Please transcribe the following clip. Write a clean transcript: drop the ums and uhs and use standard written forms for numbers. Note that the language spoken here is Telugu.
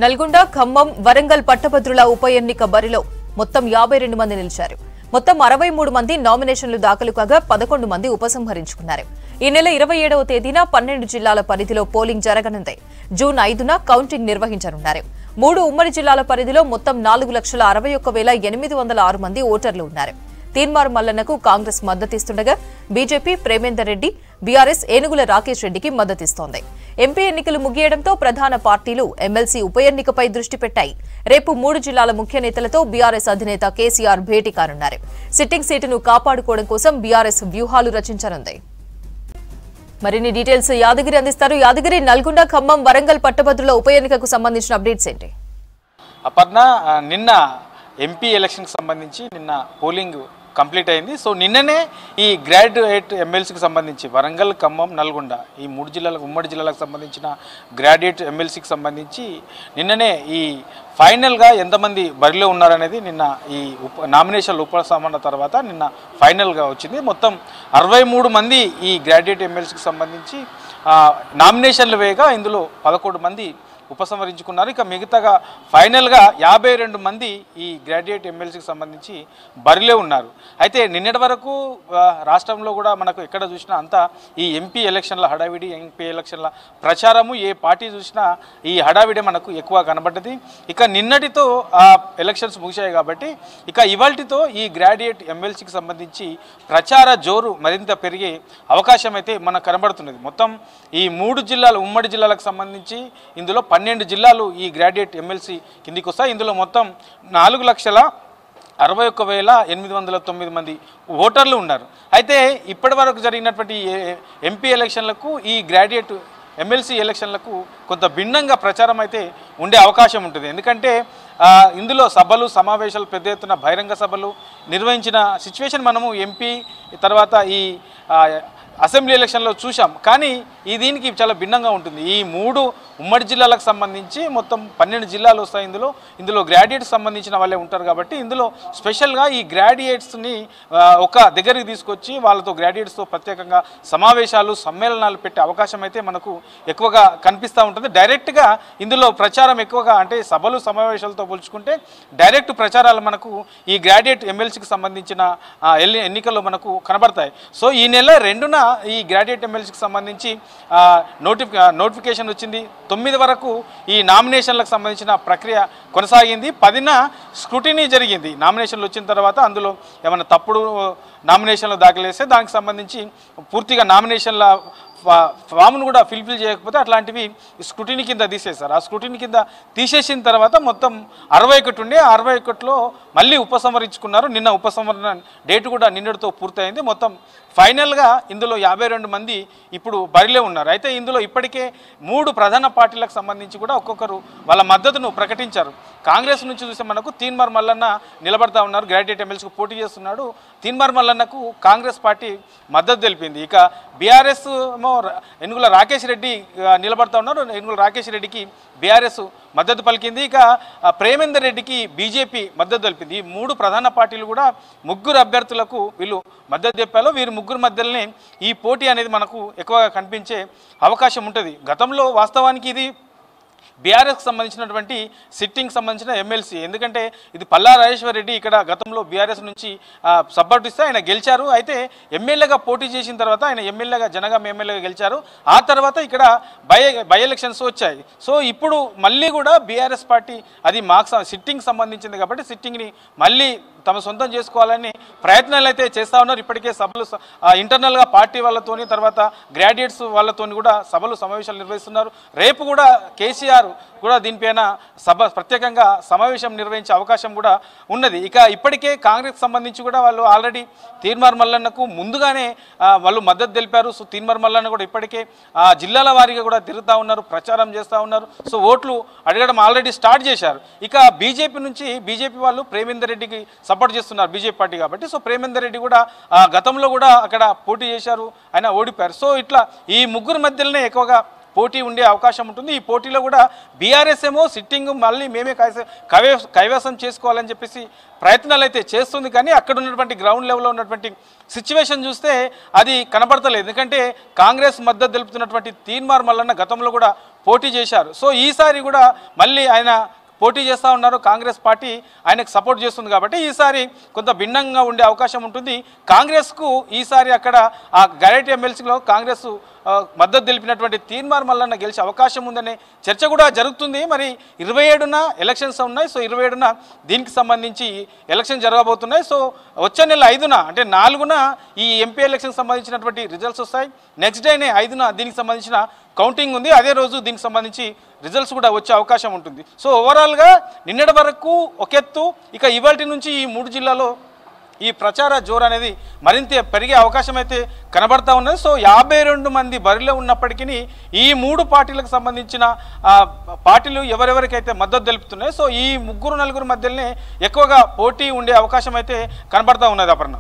నల్గొండ, ఖమ్మం, వరంగల్ పట్టభద్రుల ఉప ఎన్నిక బరిలో మొత్తం 52 మంది నిలిచారు. మొత్తం 63 మంది నామినేషన్లు దాఖలు కాగా 11 మంది ఉపసంహరించుకున్నారు. ఈ నెల 27వ తేదీన 12 జిల్లాల పరిధిలో పోలింగ్ జరగనుంది. జూన్ 5న కౌంటింగ్ నిర్వహించనున్నారు. 3 ఉమ్మడి జిల్లాల పరిధిలో మొత్తం 4,61,806 మంది ఓటర్లు ఉన్నారు. తీన్మార్ మల్లన్నకు కాంగ్రెస్ మద్దతిస్తుండగా బీజేపీ ప్రేమేందర్ రెడ్డి, బీఆర్ఎస్ ఏనుగుల రాకేష్ రెడ్డికి మద్దతిస్తోంది. ఎంపీ ఎన్నికలు ముగియడంతో ప్రధాన పార్టీలు ఎమ్మెల్సీ ఉప ఎన్నికపై దృష్టి పెట్టాయి. రేపు 3 జిల్లాల ముఖ్య నేతలతో బీఆర్ఎస్ అధినేత కేసీఆర్ భేటీ కానున్నారు. సిట్టింగ్ సీటును కాపాడుకోవడం కోసం బీఆర్ఎస్ వ్యూహాలు రచించనుంది. మరిన్ని డీటెయిల్స్ యాదగిరి అందిస్తారు. యాదగిరి, నల్గొండ, ఖమ్మం, వరంగల్ పట్టభద్రుల ఉప ఎన్నికకు సంబంధించిన అప్డేట్స్ ఏంటి? అపర్ణ, నిన్న ఎంపీ ఎలక్షన్కి సంబంధించి నిన్న పోలింగ్ కంప్లీట్ అయింది. సో నిన్ననే ఈ గ్రాడ్యుయేట్ ఎమ్మెల్సీకి సంబంధించి వరంగల్, ఖమ్మం, నల్గొండ ఈ 3 జిల్లాలకు ఉమ్మడి జిల్లాలకు సంబంధించిన గ్రాడ్యుయేట్ ఎమ్మెల్సీకి సంబంధించి నిన్ననే ఈ ఫైనల్గా ఎంతమంది బరిలో ఉన్నారనేది నిన్న ఈ నామినేషన్ల ఉపసంహరణ తర్వాత నిన్న ఫైనల్గా వచ్చింది. మొత్తం 63 మంది ఈ గ్రాడ్యుయేట్ ఎమ్మెల్సీకి సంబంధించి నామినేషన్లు వేయగా ఇందులో 11 మంది ఉపసంహరించుకున్నారు. ఇక మిగతాగా ఫైనల్గా 52 మంది ఈ గ్రాడ్యుయేట్ ఎమ్మెల్సీకి సంబంధించి బరిలో ఉన్నారు. అయితే నిన్నటి వరకు రాష్ట్రంలో కూడా మనకు ఎక్కడ చూసినా అంతా ఈ ఎంపీ ఎలక్షన్ల హడావిడి, ఎంపీ ఎలక్షన్ల ప్రచారము, ఏ పార్టీ చూసినా ఈ హడావిడి మనకు ఎక్కువ కనబడ్డది. ఇక నిన్నటితో ఎలక్షన్స్ ముగిశాయి కాబట్టి ఇక ఇవాల్టితో ఈ గ్రాడ్యుయేట్ ఎమ్మెల్సీకి సంబంధించి ప్రచార జోరు మరింత పెరిగే అవకాశం అయితే మనకు కనబడుతున్నది. మొత్తం ఈ 3 జిల్లాలు ఉమ్మడి జిల్లాలకు సంబంధించి ఇందులో 12 జిల్లాలు ఈ గ్రాడ్యుయేట్ ఎమ్మెల్సీ కిందికి వస్తాయి. ఇందులో మొత్తం 4,61,809 మంది ఓటర్లు ఉన్నారు. అయితే ఇప్పటి వరకు జరిగినటువంటి ఎంపీ ఎలక్షన్లకు ఈ గ్రాడ్యుయేట్ ఎమ్మెల్సీ ఎలక్షన్లకు కొంత భిన్నంగా ప్రచారం అయితే ఉండే అవకాశం ఉంటుంది. ఎందుకంటే ఇందులో సభలు, సమావేశాలు, పెద్ద ఎత్తున బహిరంగ సభలు నిర్వహించిన సిచ్యువేషన్ మనము ఎంపీ తర్వాత ఈ అసెంబ్లీ ఎలక్షన్లో చూసాం. కానీ దీనికి చాలా భిన్నంగా ఉంటుంది. ఈ 3 ఉమ్మడి జిల్లాలకు సంబంధించి మొత్తం 12 జిల్లాలు వస్తాయి. ఇందులో గ్రాడ్యుయేట్స్ సంబంధించిన వాళ్ళే ఉంటారు కాబట్టి ఇందులో స్పెషల్గా ఈ గ్రాడ్యుయేట్స్ని ఒక దగ్గరికి తీసుకొచ్చి వాళ్ళతో గ్రాడ్యుయేట్స్తో ప్రత్యేకంగా సమావేశాలు, సమ్మేళనాలు పెట్టే అవకాశం అయితే మనకు ఎక్కువగా కనిపిస్తూ ఉంటుంది. డైరెక్ట్గా ఇందులో ప్రచారం ఎక్కువగా అంటే సభలు, సమావేశాలతో పోల్చుకుంటే డైరెక్ట్ ప్రచారాలు మనకు ఈ గ్రాడ్యుయేట్ ఎమ్మెల్సీకి సంబంధించిన ఎన్నికల్లో మనకు కనబడతాయి. సో ఈ నెల 2న ఈ గ్రాడ్యుయేట్ ఎమ్మెల్సీకి సంబంధించి నోటిఫికేషన్ వచ్చింది. 9 వరకు ఈ నామినేషన్లకు సంబంధించిన ప్రక్రియ కొనసాగింది. 10న స్క్రూటినీ జరిగింది. నామినేషన్లు వచ్చిన తర్వాత అందులో ఏమైనా తప్పుడు నామినేషన్లు దాఖలేస్తే దానికి సంబంధించి పూర్తిగా నామినేషన్ల ఫామ్ను కూడా ఫిల్ఫిల్ చేయకపోతే అట్లాంటివి స్క్రూటినీ కింద తీసేశారు. ఆ స్క్రూటినీ కింద తీసేసిన తర్వాత మొత్తం 61 ఉండే 61లో మళ్ళీ ఉపసంహరించుకున్నారు. నిన్న ఉపసంహరణ డేట్ కూడా నిన్నటితో పూర్తయింది. మొత్తం ఫైనల్గా ఇందులో 52 మంది ఇప్పుడు బరిలో ఉన్నారు. అయితే ఇందులో ఇప్పటికే 3 ప్రధాన పార్టీలకు సంబంధించి కూడా ఒక్కొక్కరు వాళ్ళ మద్దతును ప్రకటించారు. కాంగ్రెస్ నుంచి చూస్తే మనకు తీన్మార్ మల్లన్న నిలబడతా ఉన్నారు, గ్రాడ్యుయేట్ ఎమ్మెల్సీకి పోటీ చేస్తున్నాడు. తీన్మార్ మల్లన్నకు కాంగ్రెస్ పార్టీ మద్దతు తెలిపింది. ఇక బీఆర్ఎస్ ఏనుగుల రాకేష్ రెడ్డి నిలబడతా ఉన్నారు. ఏనుగుల రాకేష్ రెడ్డికి బీఆర్ఎస్ మద్దతు పలికింది. ఇక ప్రేమేందర్ రెడ్డికి బీజేపీ మద్దతు తెలిపింది. ఈ 3 ప్రధాన పార్టీలు కూడా 3 అభ్యర్థులకు వీళ్ళు మద్దతు చెప్పారు. వీరు 3 మధ్యలోనే ఈ పోటీ అనేది మనకు ఎక్కువగా కనిపించే అవకాశం ఉంటుంది. గతంలో వాస్తవానికి ఇది బీఆర్ఎస్కి సంబంధించినటువంటి సిట్టింగ్ సంబంధించిన ఎమ్మెల్సీ. ఎందుకంటే ఇది పల్లా రాజేశ్వర్ రెడ్డి ఇక్కడ గతంలో బీఆర్ఎస్ నుంచి సపోర్ట్ ఇస్తే ఆయన గెలిచారు. అయితే ఎమ్మెల్యేగా పోటీ చేసిన తర్వాత ఆయన ఎమ్మెల్యేగా జనగాం ఎమ్మెల్యేగా గెలిచారు. ఆ తర్వాత ఇక్కడ బై ఎలక్షన్స్ వచ్చాయి. సో ఇప్పుడు మళ్ళీ కూడా బీఆర్ఎస్ పార్టీ అది మాకు సిట్టింగ్ సంబంధించింది కాబట్టి సిట్టింగ్ని మళ్ళీ తమ సొంతం చేసుకోవాలని ప్రయత్నాలు అయితే చేస్తూ ఉన్నారు. ఇప్పటికే సభలు ఇంటర్నల్గా పార్టీ వాళ్ళతోని తర్వాత గ్రాడ్యుయేట్స్ వాళ్ళతోని కూడా సభలు, సమావేశాలు నిర్వహిస్తున్నారు. రేపు కూడా కేసీఆర్ కూడా దీనిపైన ప్రత్యేకంగా సమావేశం నిర్వహించే అవకాశం కూడా ఉన్నది. ఇక ఇప్పటికే కాంగ్రెస్ సంబంధించి కూడా వాళ్ళు ఆల్రెడీ తీన్మార్ మల్లన్నకు ముందుగానే వాళ్ళు మద్దతు తెలిపారు. సో తీన్మార్ మల్లన్న కూడా ఇప్పటికే జిల్లాల వారీగా కూడా తిరుగుతూ ఉన్నారు, ప్రచారం చేస్తూ ఉన్నారు. సో ఓట్లు అడగడం ఆల్రెడీ స్టార్ట్ చేశారు. ఇక బీజేపీ వాళ్ళు ప్రేమేందర్ రెడ్డికి సపోర్ట్ చేస్తున్నారు, బీజేపీ పార్టీ కాబట్టి. సో ప్రేమేందర్ రెడ్డి కూడా గతంలో కూడా అక్కడ పోటీ చేశారు, ఆయన ఓడిపోయారు. సో ఇట్లా ఈ 3 మధ్యలోనే ఎక్కువగా పోటీ ఉండే అవకాశం ఉంటుంది. ఈ పోటీలో కూడా బీఆర్ఎస్ ఏమో సిట్టింగ్ మళ్ళీ మేమే కైవసం చేసుకోవాలని చెప్పేసి ప్రయత్నాలు అయితే చేస్తుంది. కానీ అక్కడ ఉన్నటువంటి గ్రౌండ్ లెవెల్లో ఉన్నటువంటి సిచ్యువేషన్ చూస్తే అది కనబడతలేదు. ఎందుకంటే కాంగ్రెస్ మద్దతు తెలుపుతున్నటువంటి తీన్మార్ మల్లన్న గతంలో కూడా పోటీ చేశారు. సో ఈసారి కూడా మళ్ళీ ఆయన పోటీ చేస్తూ ఉన్నారు. కాంగ్రెస్ పార్టీ ఆయనకు సపోర్ట్ చేస్తుంది కాబట్టి ఈసారి కొంత భిన్నంగా ఉండే అవకాశం ఉంటుంది. కాంగ్రెస్కు ఈసారి అక్కడ ఆ గైరెట్ ఎమ్మెల్సీలో కాంగ్రెస్ మద్దతు తెలిపినటువంటి తీన్మార్ మల్లన్న గెలిచే అవకాశం ఉందనే చర్చ కూడా జరుగుతుంది. మరి 27న ఎలక్షన్స్ ఉన్నాయి. సో 27న దీనికి సంబంధించి ఎలక్షన్ జరగబోతున్నాయి. సో వచ్చే నెల 5న అంటే 4న ఈ ఎంపీ ఎలక్షన్కి సంబంధించినటువంటి రిజల్ట్స్ వస్తాయి. నెక్స్ట్ డేనే 5న దీనికి సంబంధించిన కౌంటింగ్ ఉంది. అదే రోజు దీనికి సంబంధించి రిజల్ట్స్ కూడా వచ్చే అవకాశం ఉంటుంది. సో ఓవరాల్గా నిన్నటి వరకు ఒకెత్తు, ఇక ఇవాల్టి నుంచి ఈ 3 జిల్లాలో ఈ ప్రచార జోరు అనేది మరింత పెరిగే అవకాశం అయితే కనబడతా ఉన్నది. సో 52 మంది బరిలో ఉన్నప్పటికీ ఈ 3 పార్టీలకు సంబంధించిన పార్టీలు ఎవరెవరికైతే మద్దతు తెలుపుతున్నాయి. సో ఈ 3-4 మధ్యలోనే ఎక్కువగా పోటీ ఉండే అవకాశం అయితే కనబడతా ఉన్నది. అపర్ణ.